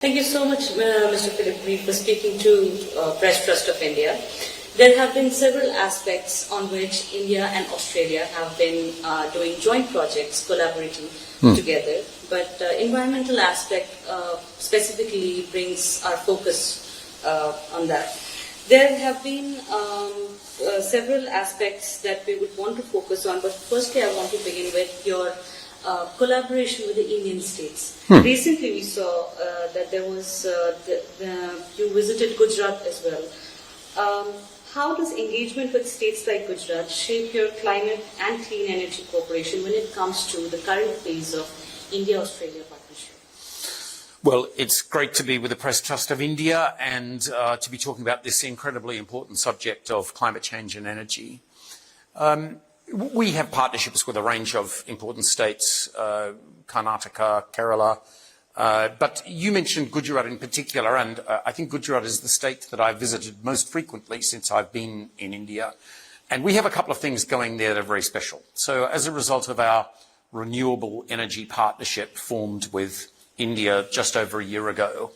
Thank you so much, Mr. Philip Reed, for speaking to Press Trust of India. There have been several aspects on which India and Australia have been doing joint projects, collaborating together. But environmental aspect specifically brings our focus on that. There have been several aspects that we would want to focus on, but firstly I want to begin with your collaboration with the Indian states. Recently we saw that there was, you visited Gujarat as well. How does engagement with states like Gujarat shape your climate and clean energy cooperation when it comes to the current phase of India-Australia partnership? Well, it's great to be with the Press Trust of India and to be talking about this incredibly important subject of climate change and energy. We have partnerships with a range of important states, Karnataka, Kerala, but you mentioned Gujarat in particular, and I think Gujarat is the state that I've visited most frequently since I've been in India. And we have a couple of things going there that are very special. So as a result of our renewable energy partnership formed with India just over a year ago,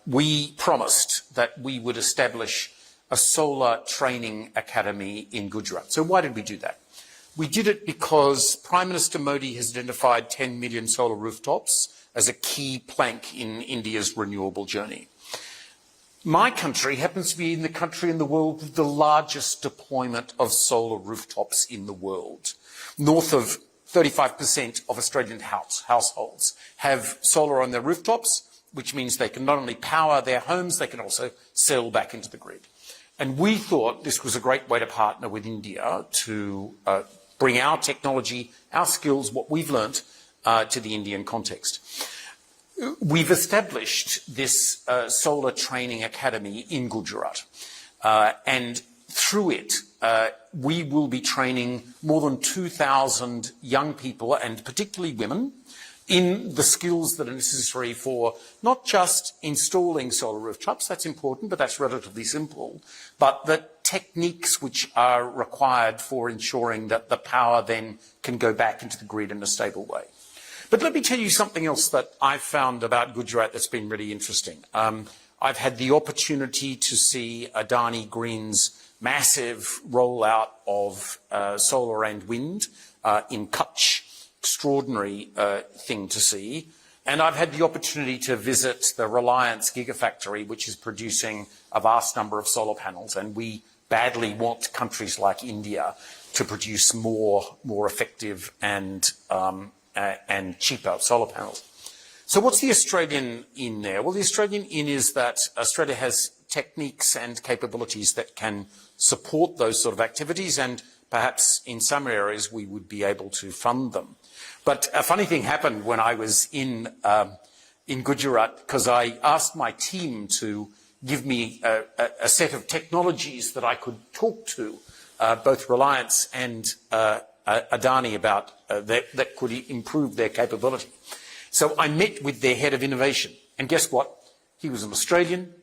we promised that we would establish a solar training academy in Gujarat. So why did we do that? We did it because Prime Minister Modi has identified 10 million solar rooftops as a key plank in India's renewable journey. My country happens to be in the country in the world with the largest deployment of solar rooftops in the world. North of 35% of Australian households have solar on their rooftops, which means they can not only power their homes, they can also sell back into the grid. And we thought this was a great way to partner with India to bring our technology, our skills, what we've learnt to the Indian context. We've established this solar training academy in Gujarat, and through it we will be training more than 2,000 young people, and particularly women, in the skills that are necessary for not just installing solar rooftops, that's important, but that's relatively simple, but the techniques which are required for ensuring that the power then can go back into the grid in a stable way. But let me tell you something else that I've found about Gujarat that's been really interesting. I've had the opportunity to see Adani Green's massive rollout of solar and wind in Kutch. Extraordinary thing to see. And I've had the opportunity to visit the Reliance Gigafactory, which is producing a vast number of solar panels, and we badly want countries like India to produce more effective and cheaper solar panels. So what's the Australian in there? Well, the Australian in is that Australia has techniques and capabilities that can support those sort of activities, and perhaps in some areas we would be able to fund them. But a funny thing happened when I was in Gujarat, because I asked my team to give me a set of technologies that I could talk to both Reliance and Adani about that could improve their capability. So I met with their head of innovation, and guess what? He was an Australian.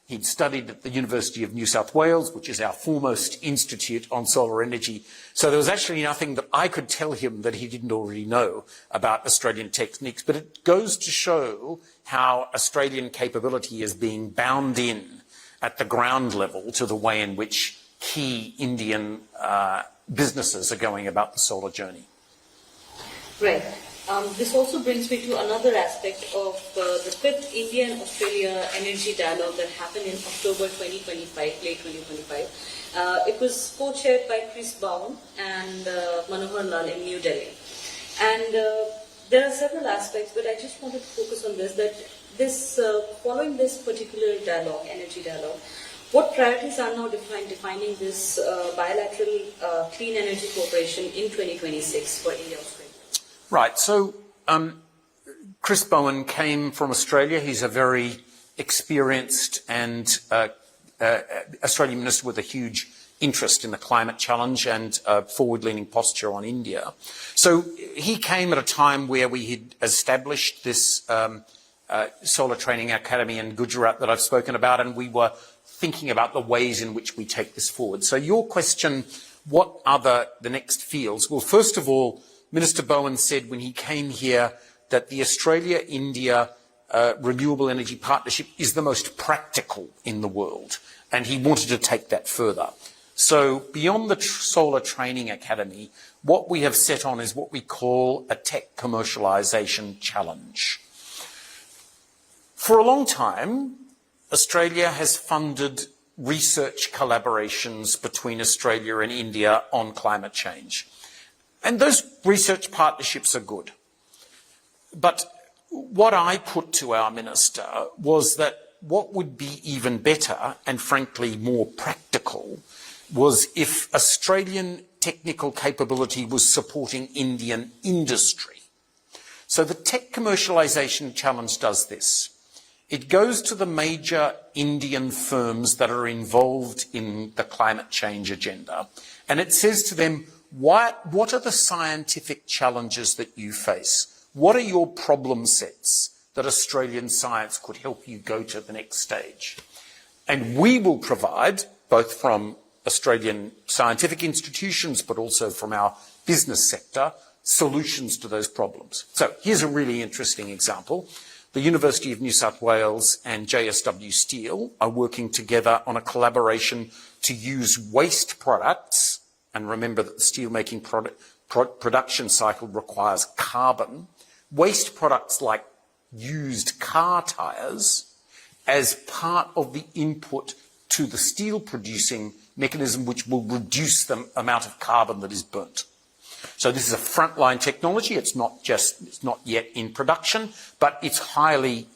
He'd studied at the University of New South Wales, which is our foremost institute on solar energy. So there was actually nothing that I could tell him that he didn't already know about Australian techniques. But it goes to show how Australian capability is being bound in at the ground level to the way in which key Indian businesses are going about the solar journey. Right. This also brings me to another aspect of the 5th India and Australia Energy Dialogue that happened in October 2025, late 2025. It was co-chaired by Chris Bowen and Manohar Lal in New Delhi. And there are several aspects, but I just wanted to focus on this, that this, following this particular dialogue, energy dialogue, what priorities are now defining this bilateral clean energy cooperation in 2026 for India-Australia? Right. So Chris Bowen came from Australia. He's a very experienced and Australian minister with a huge interest in the climate challenge and forward-leaning posture on India. So he came at a time where we had established this solar training academy in Gujarat that I've spoken about, and we were thinking about the ways in which we take this forward. So your question, what are the next fields? Well, first of all, Minister Bowen said when he came here that the Australia-India renewable energy partnership is the most practical in the world, and he wanted to take that further. So beyond the Solar Training Academy, what we have set on is what we call a tech commercialisation challenge. For a long time, Australia has funded research collaborations between Australia and India on climate change. And those research partnerships are good. But what I put to our minister was that what would be even better and frankly more practical was if Australian technical capability was supporting Indian industry. So the tech commercialisation challenge does this. It goes to the major Indian firms that are involved in the climate change agenda, and it says to them, what are the scientific challenges that you face? What are your problem sets that Australian science could help you go to the next stage? And we will provide, both from Australian scientific institutions, but also from our business sector, solutions to those problems. So here's a really interesting example. The University of New South Wales and JSW Steel are working together on a collaboration to use waste products, and remember that the steelmaking production cycle requires carbon, waste products like used car tyres as part of the input to the steel producing mechanism, which will reduce the amount of carbon that is burnt. So this is a frontline technology. It's not yet in production, but it's highly,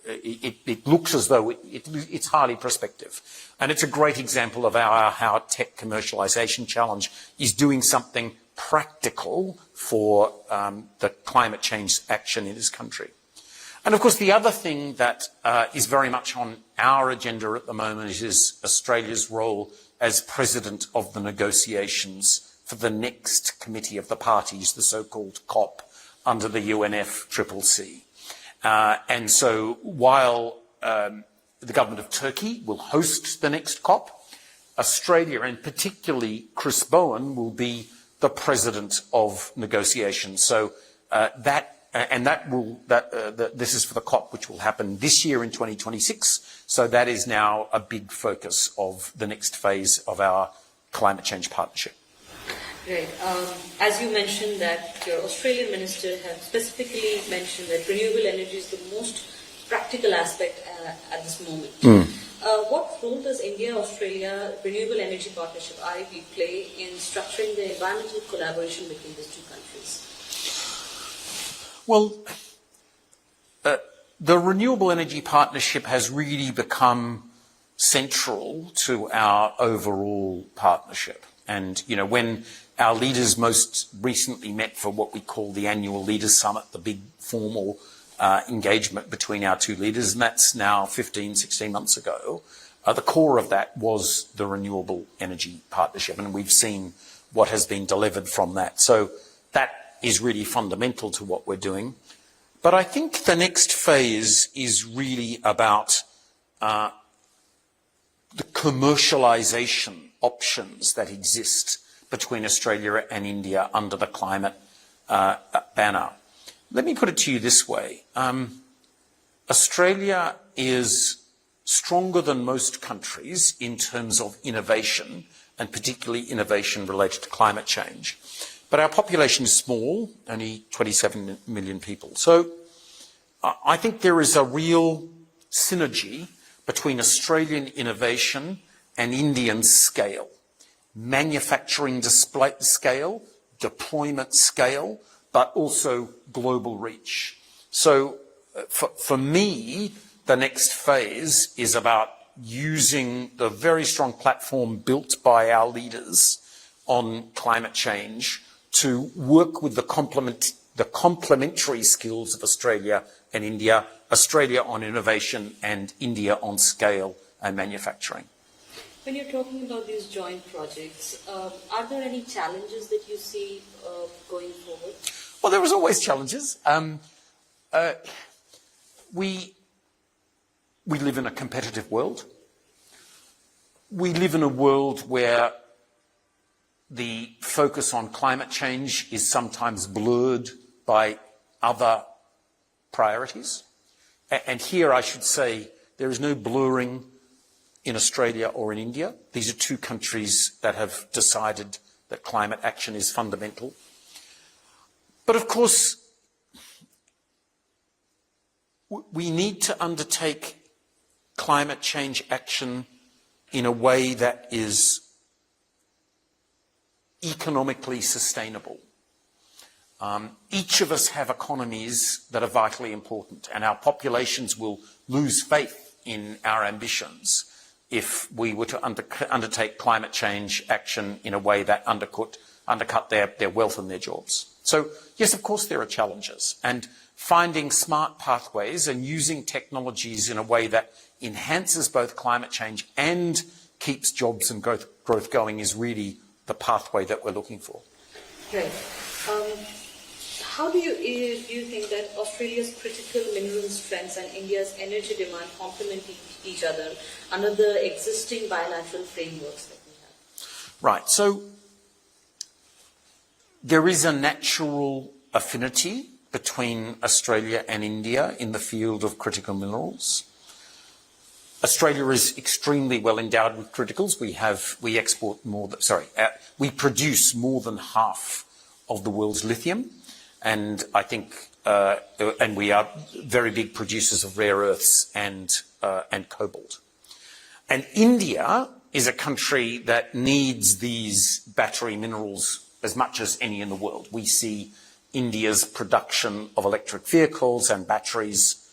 it looks as though it's highly prospective. And it's a great example of how tech commercialisation challenge is doing something practical for the climate change action in this country. And of course, the other thing that is very much on our agenda at the moment is Australia's role as president of the negotiations for the next committee of the parties, the so-called COP, under the UNFCCC. And so while the government of Turkey will host the next COP, Australia, and particularly Chris Bowen, will be the president of negotiations. So this is for the COP, which will happen this year in 2026. So that is now a big focus of the next phase of our climate change partnership. Great. As you mentioned that your Australian minister has specifically mentioned that renewable energy is the most practical aspect at this moment. What role does India-Australia Renewable Energy Partnership, REP, play in structuring the environmental collaboration between these two countries? Well, the Renewable Energy Partnership has really become central to our overall partnership. And, you know, when our leaders most recently met for what we call the annual Leaders Summit, the big formal engagement between our two leaders, and that's now 15, 16 months ago, the core of that was the Renewable Energy Partnership, and we've seen what has been delivered from that. So that is really fundamental to what we're doing. But I think the next phase is really about the commercialisation options that exist between Australia and India under the climate banner. Let me put it to you this way. Australia is stronger than most countries in terms of innovation, and particularly innovation related to climate change. But our population is small, only 27 million people. So I think there is a real synergy between Australian innovation and Indian scale. Manufacturing display scale, deployment scale, but also global reach. So for me, the next phase is about using the very strong platform built by our leaders on climate change to work with the complementary skills of Australia and India, Australia on innovation and India on scale and manufacturing. When you're talking about these joint projects, are there any challenges that you see going forward? Well, there was always challenges. We live in a competitive world. We live in a world where the focus on climate change is sometimes blurred by other priorities. And here I should say there is no blurring in Australia or in India. These are two countries that have decided that climate action is fundamental. But of course, we need to undertake climate change action in a way that is economically sustainable. Each of us have economies that are vitally important, and our populations will lose faith in our ambitions if we were to undertake climate change action in a way that undercut their wealth and their jobs. So, yes, of course there are challenges, and finding smart pathways and using technologies in a way that enhances both climate change and keeps jobs and growth going is really the pathway that we're looking for. Right. How do you think that Australia's critical mineral strengths and India's energy demand complement each other under the existing bilateral frameworks that we have? Right. So there is a natural affinity between Australia and India in the field of critical minerals. Australia is extremely well endowed with criticals. We produce more than half of the world's lithium, and I think, and we are very big producers of rare earths and cobalt. And India is a country that needs these battery minerals as much as any in the world. We see India's production of electric vehicles and batteries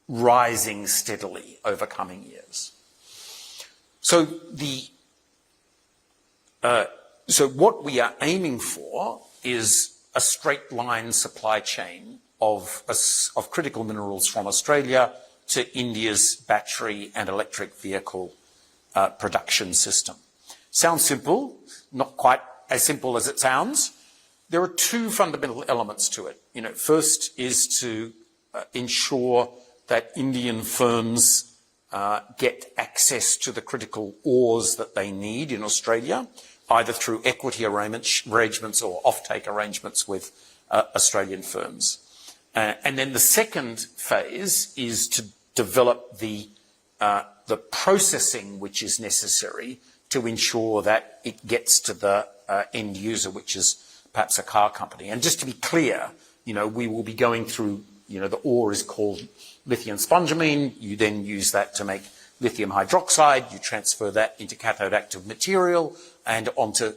rising steadily over coming years. So what we are aiming for is a straight line supply chain of critical minerals from Australia to India's battery and electric vehicle production system. Sounds simple, not quite as simple as it sounds. There are two fundamental elements to it. First is to ensure that Indian firms get access to the critical ores that they need in Australia, either through equity arrangements or offtake arrangements with Australian firms. And then the second phase is to develop the processing which is necessary to ensure that it gets to the end user, which is perhaps a car company. And just to be clear, we will be going through, the ore is called lithium spodumene. You then use that to make lithium hydroxide. You transfer that into cathode active material and onto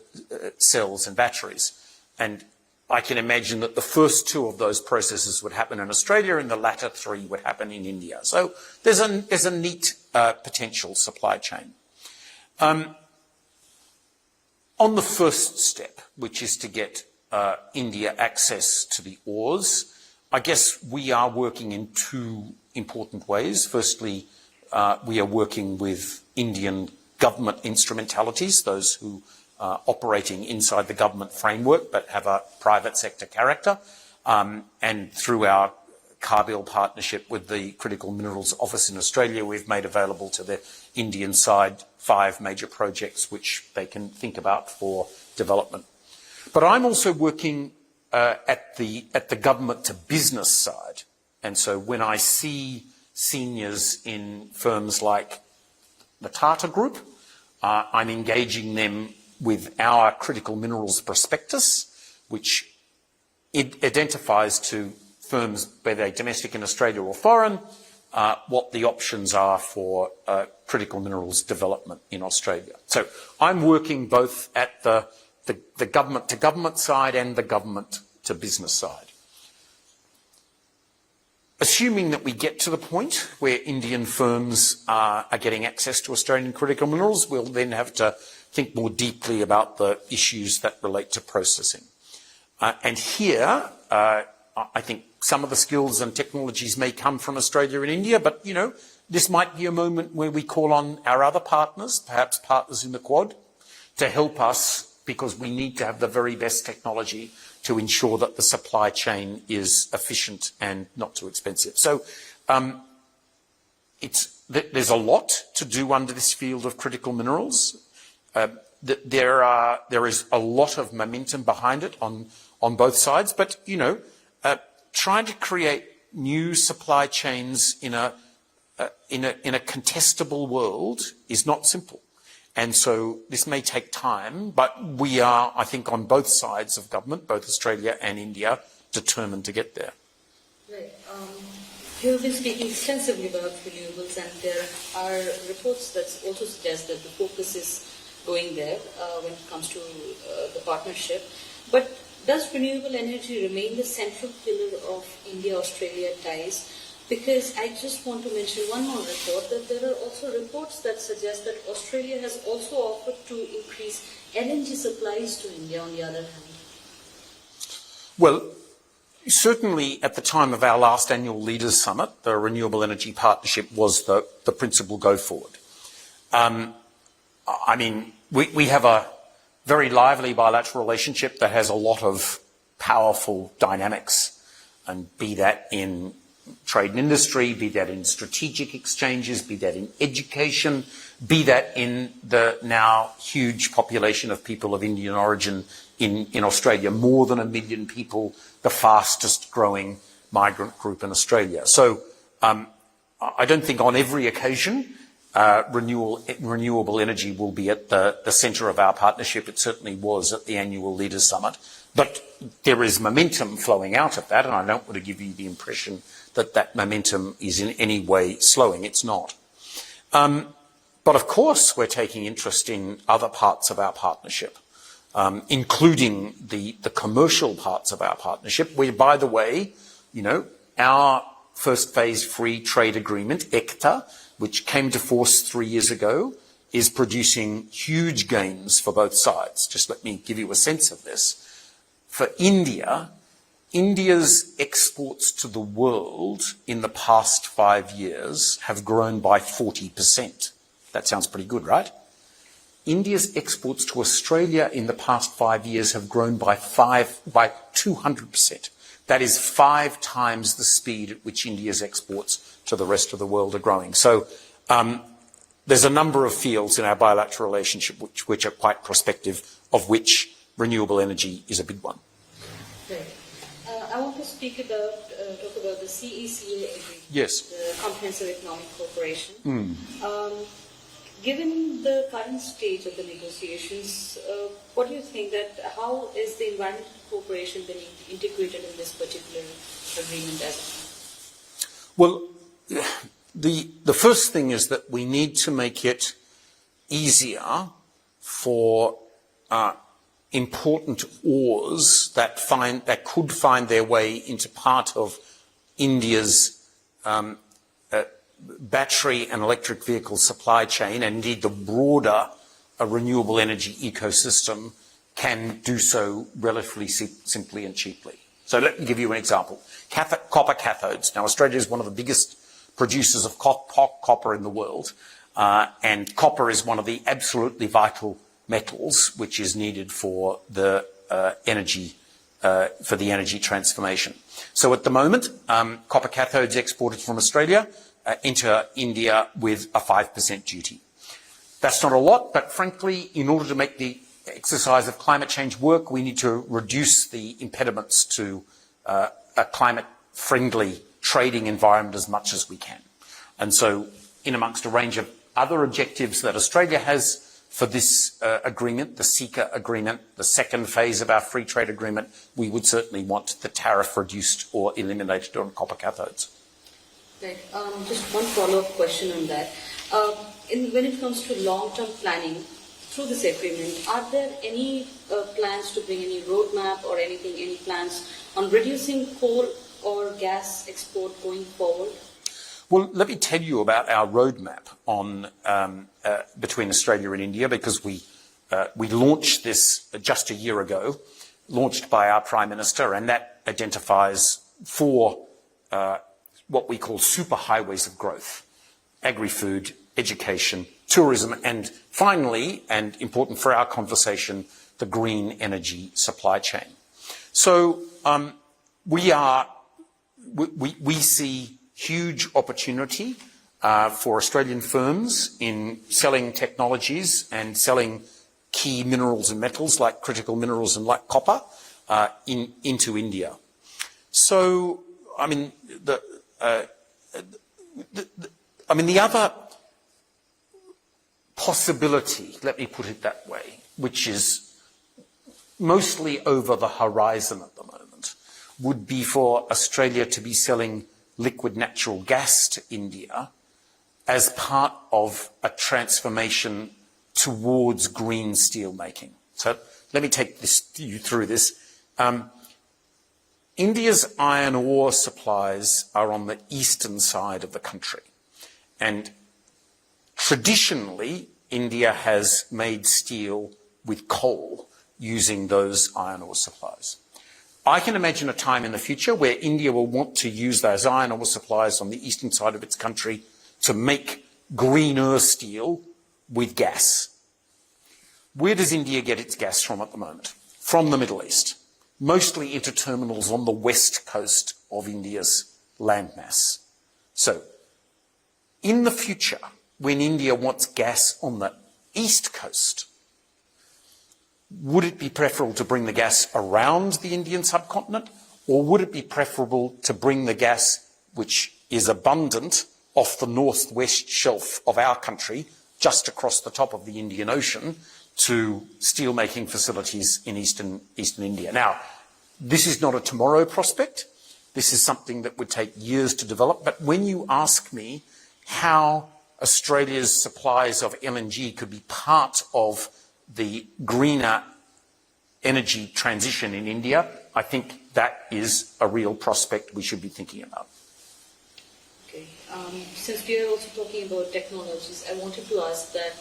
cells and batteries. And I can imagine that the first two of those processes would happen in Australia and the latter three would happen in India. So there's a neat potential supply chain. On the first step, which is to get India access to the ores, I guess we are working in two important ways. Firstly, we are working with Indian government instrumentalities, those who are operating inside the government framework but have a private sector character, and through our Carbill partnership with the Critical Minerals Office in Australia, we've made available to the Indian side 5 major projects which they can think about for development. But I'm also working at the government to business side. And so when I see seniors in firms like the Tata Group, I'm engaging them with our critical minerals prospectus, which it identifies to firms, whether they're domestic in Australia or foreign, what the options are for critical minerals development in Australia. So I'm working both at the government to government side and the government to business side. Assuming that we get to the point where Indian firms are getting access to Australian critical minerals, we'll then have to think more deeply about the issues that relate to processing. And here, I think some of the skills and technologies may come from Australia and India, but, this might be a moment where we call on our other partners, perhaps partners in the Quad, to help us, because we need to have the very best technology to ensure that the supply chain is efficient and not too expensive. So there's a lot to do under this field of critical minerals. There is a lot of momentum behind it on both sides, but, trying to create new supply chains in a contestable world is not simple. And so this may take time, but we are, I think, on both sides of government, both Australia and India, determined to get there. Right. You have been speaking extensively about renewables, and there are reports that also suggest that the focus is going there when it comes to the partnership. But does renewable energy remain the central pillar of India-Australia ties? Because I just want to mention one more report, that there are also reports that suggest that Australia has also offered to increase LNG supplies to India on the other hand. Well, certainly at the time of our last annual Leaders Summit, the Renewable Energy Partnership was the principal go-forward. I mean, we have a very lively bilateral relationship that has a lot of powerful dynamics, and be that in trade and industry, be that in strategic exchanges, be that in education, be that in the now huge population of people of Indian origin in Australia, more than 1 million people, the fastest growing migrant group in Australia. So I don't think on every occasion renewable energy will be at the centre of our partnership. It certainly was at the annual Leaders Summit. But there is momentum flowing out of that, and I don't want to give you the impression that that momentum is in any way slowing. It's not. But of course, we're taking interest in other parts of our partnership, including the commercial parts of our partnership, where, by the way, you know, our first phase free trade agreement, ECTA, which came to force 3 years ago, is producing huge gains for both sides. Just let me give you a sense of this. For India, India's exports to the world in the past 5 years have grown by 40%. That sounds pretty good, right? India's exports to Australia in the past 5 years have grown by 200%. That is 5 times the speed at which India's exports to the rest of the world are growing. So there's a number of fields in our bilateral relationship which are quite prospective, of which renewable energy is a big one. Right. I want to talk about the CECA agreement, yes, the Comprehensive Economic Cooperation. Given the current stage of the negotiations, what do you think how is the environmental cooperation being integrated in this particular agreement? Well, the first thing is that we need to make it easier for important ores that could find their way into part of India's battery and electric vehicle supply chain, and indeed the broader renewable energy ecosystem, can do so relatively simply and cheaply. So let me give you an example. Copper cathodes. Now, Australia is one of the biggest producers of copper in the world, and copper is one of the absolutely vital metals which is needed for the energy transformation. So at the moment, copper cathodes exported from Australia enter India with a 5% duty. That's not a lot, but frankly, in order to make the exercise of climate change work, we need to reduce the impediments to a climate-friendly trading environment as much as we can. And so, in amongst a range of other objectives that Australia has for this agreement, the CECA agreement, the second phase of our free trade agreement, we would certainly want the tariff reduced or eliminated on copper cathodes. Right. Just one follow-up question on that. When it comes to long-term planning through this agreement, are there any plans to bring any roadmap or any plans on reducing coal or gas export going forward? Well, let me tell you about our roadmap on between Australia and India, because we launched this just a year ago, launched by our Prime Minister, and that identifies 4 what we call superhighways of growth: agri-food, education, tourism, and finally, and important for our conversation, the green energy supply chain. So we see huge opportunity for Australian firms in selling technologies and selling key minerals and metals like critical minerals and like copper into India. So I mean, the other possibility, let me put it that way, which is mostly over the horizon at the moment, would be for Australia to be selling liquid natural gas to India as part of a transformation towards green steel making. So let me take you through this. India's iron ore supplies are on the eastern side of the country. And traditionally, India has made steel with coal using those iron ore supplies. I can imagine a time in the future where India will want to use those iron ore supplies on the eastern side of its country to make greener steel with gas. Where does India get its gas from at the moment? From the Middle East, mostly into terminals on the west coast of India's landmass. So, in the future, when India wants gas on the east coast, would it be preferable to bring the gas around the Indian subcontinent, or would it be preferable to bring the gas, which is abundant, off the northwest shelf of our country, just across the top of the Indian Ocean, to steel-making facilities in eastern India? Now, this is not a tomorrow prospect. This is something that would take years to develop. But when you ask me how Australia's supplies of LNG could be part of the greener energy transition in India, I think that is a real prospect we should be thinking about. Okay. Since we are also talking about technologies, I wanted to ask that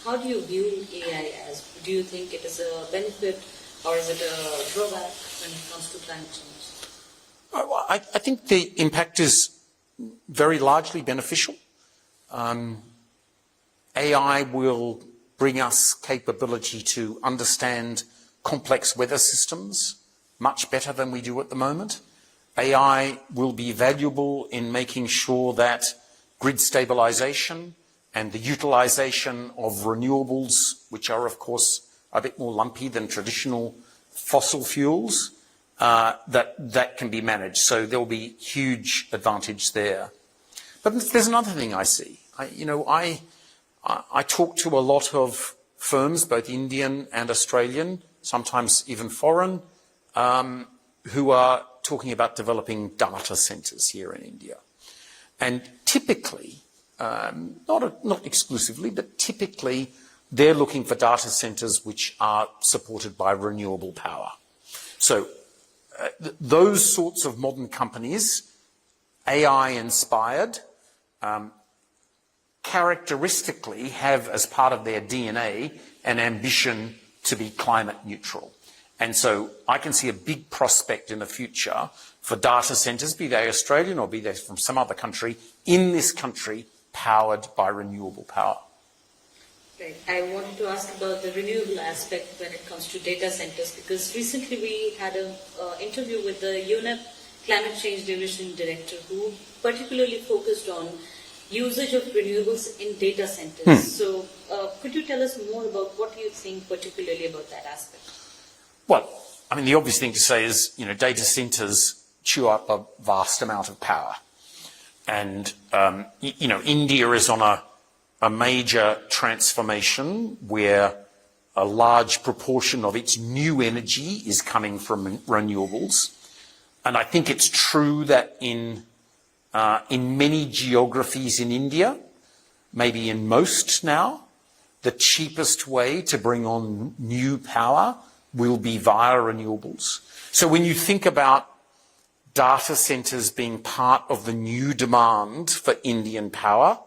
how do you view AI as? Do you think it is a benefit or is it a drawback when it comes to climate change? I think the impact is very largely beneficial. AI will bring us capability to understand complex weather systems much better than we do at the moment. AI will be valuable in making sure that grid stabilization and the utilization of renewables, which are of course a bit more lumpy than traditional fossil fuels, that can be managed. So there will be huge advantage there. But there's another thing I see. I talk to a lot of firms, both Indian and Australian, sometimes even foreign, who are talking about developing data centres here in India. And typically, not exclusively, but typically they're looking for data centres which are supported by renewable power. So those sorts of modern companies, AI-inspired, characteristically have as part of their DNA an ambition to be climate neutral. And so I can see a big prospect in the future for data centres, be they Australian or be they from some other country, in this country powered by renewable power. Right. I wanted to ask about the renewable aspect when it comes to data centres, because recently we had an interview with the UNEP Climate Change Division Director who particularly focused on usage of renewables in data centres. So could you tell us more about what you think particularly about that aspect? Well, I mean, the obvious thing to say is, data centres chew up a vast amount of power. And, India is on a major transformation where a large proportion of its new energy is coming from renewables. And I think it's true that in many geographies in India, maybe in most now, the cheapest way to bring on new power will be via renewables. So when you think about data centres being part of the new demand for Indian power,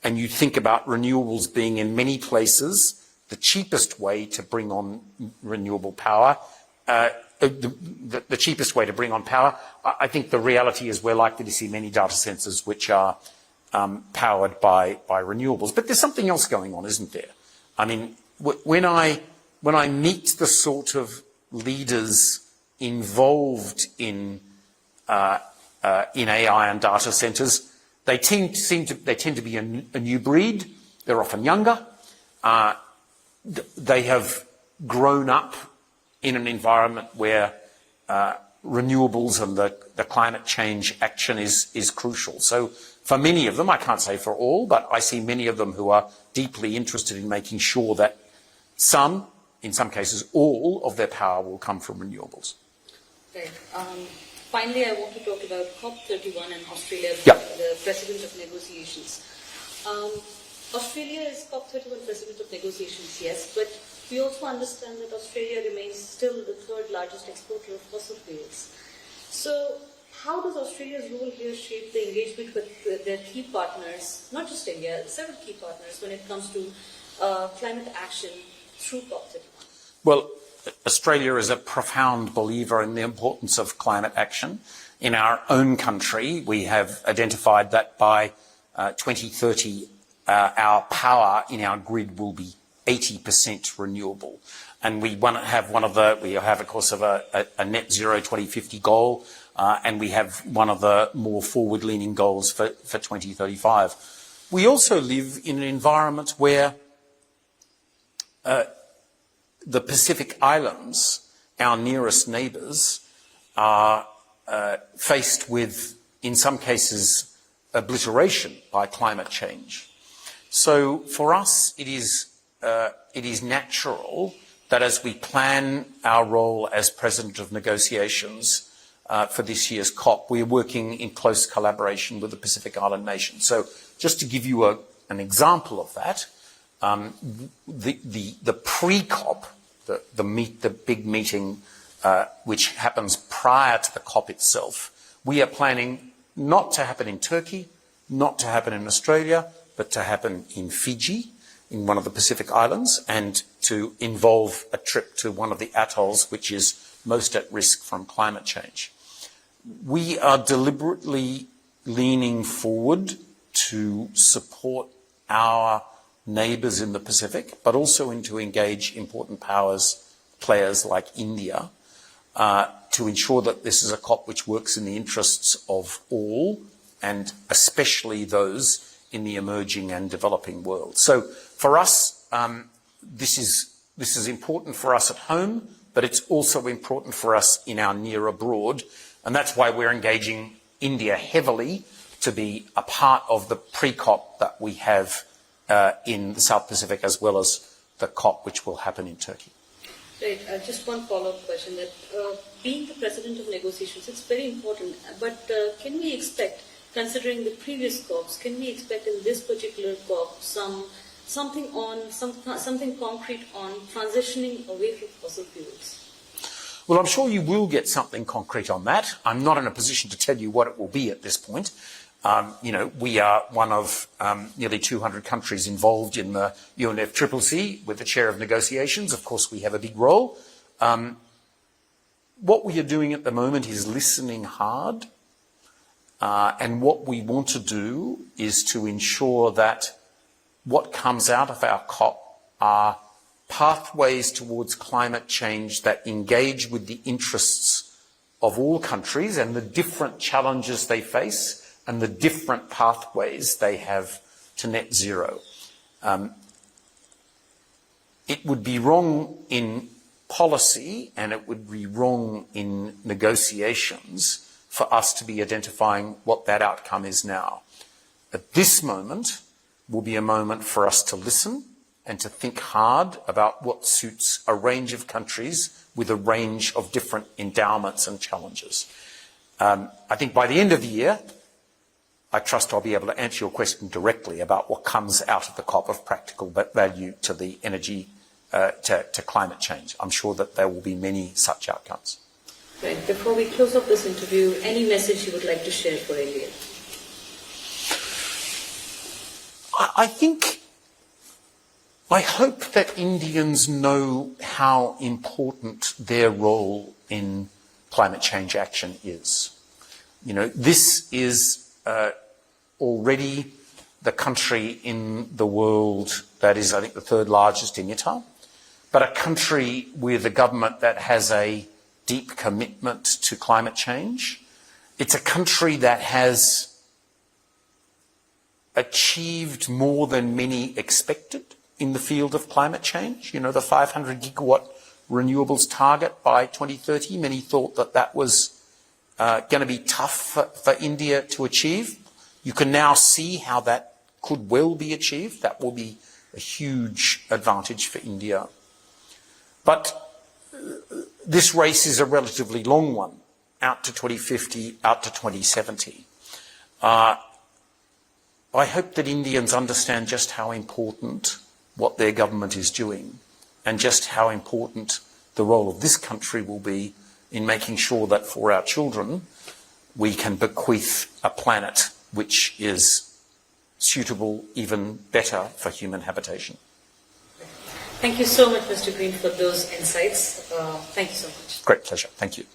and you think about renewables being in many places the cheapest way to bring on renewable power, the cheapest way to bring on power, I think the reality is we're likely to see many data centres which are powered by renewables. But there's something else going on, isn't there? I mean, when I meet the sort of leaders involved in AI and data centres, they tend to be a new breed. They're often younger. They have grown up in an environment where renewables and the climate change action is crucial. So for many of them, I can't say for all, but I see many of them who are deeply interested in making sure that some, in some cases all, of their power will come from renewables. Right. Finally, I want to talk about COP31 in Australia, the President of Negotiations. Australia is COP31 President of Negotiations, yes, but we also understand that Australia remains still the third largest exporter of fossil fuels. So how does Australia's role here shape the engagement with their key partners, not just India, several key partners when it comes to climate action through COP31? Well, Australia is a profound believer in the importance of climate action. In our own country, we have identified that by 2030, our power in our grid will be 80% renewable. And we have, of course, a net zero 2050 goal, and we have one of the more forward-leaning goals for 2035. We also live in an environment where the Pacific Islands, our nearest neighbours, are faced with, in some cases, obliteration by climate change. So for us, it is natural that as we plan our role as President of Negotiations for this year's COP, we're working in close collaboration with the Pacific Island nations. So just to give you an example of that, the pre-COP, the big meeting which happens prior to the COP itself, we are planning not to happen in Turkey, not to happen in Australia, but to happen in Fiji, in one of the Pacific Islands, and to involve a trip to one of the atolls which is most at risk from climate change. We are deliberately leaning forward to support our neighbours in the Pacific, but also to engage important players like India, to ensure that this is a COP which works in the interests of all, and especially those in the emerging and developing world. So for us, this is important for us at home, but it's also important for us in our near abroad, and that's why we're engaging India heavily to be a part of the pre-COP that we have in the South Pacific, as well as the COP which will happen in Turkey. Right. Just one follow-up question. That being the President of Negotiations, it's very important, but can we expect, considering the previous COPs, can we expect in this particular COP something concrete on transitioning away from fossil fuels? Well, I'm sure you will get something concrete on that. I'm not in a position to tell you what it will be at this point. We are one of nearly 200 countries involved in the UNFCCC with the chair of negotiations. Of course, we have a big role. What we are doing at the moment is listening hard. And what we want to do is to ensure that what comes out of our COP are pathways towards climate change that engage with the interests of all countries and the different challenges they face and the different pathways they have to net zero. It would be wrong in policy and it would be wrong in negotiations for us to be identifying what that outcome is now. At this moment will be a moment for us to listen and to think hard about what suits a range of countries with a range of different endowments and challenges. I think by the end of the year, I trust I'll be able to answer your question directly about what comes out of the COP of practical value to the energy, to climate change. I'm sure that there will be many such outcomes. Right. Before we close off this interview, any message you would like to share for India? I hope that Indians know how important their role in climate change action is. This is already the country in the world that is, I think, the third largest emitter, but a country with a government that has a deep commitment to climate change. It's a country that has achieved more than many expected in the field of climate change. The 500 gigawatt renewables target by 2030. Many thought that that was going to be tough for India to achieve. You can now see how that could well be achieved. That will be a huge advantage for India. But this race is a relatively long one, out to 2050, out to 2070. I hope that Indians understand just how important what their government is doing and just how important the role of this country will be in making sure that for our children we can bequeath a planet which is suitable, even better for human habitation. Thank you so much, Mr. Green, for those insights. Thank you so much. Great pleasure. Thank you.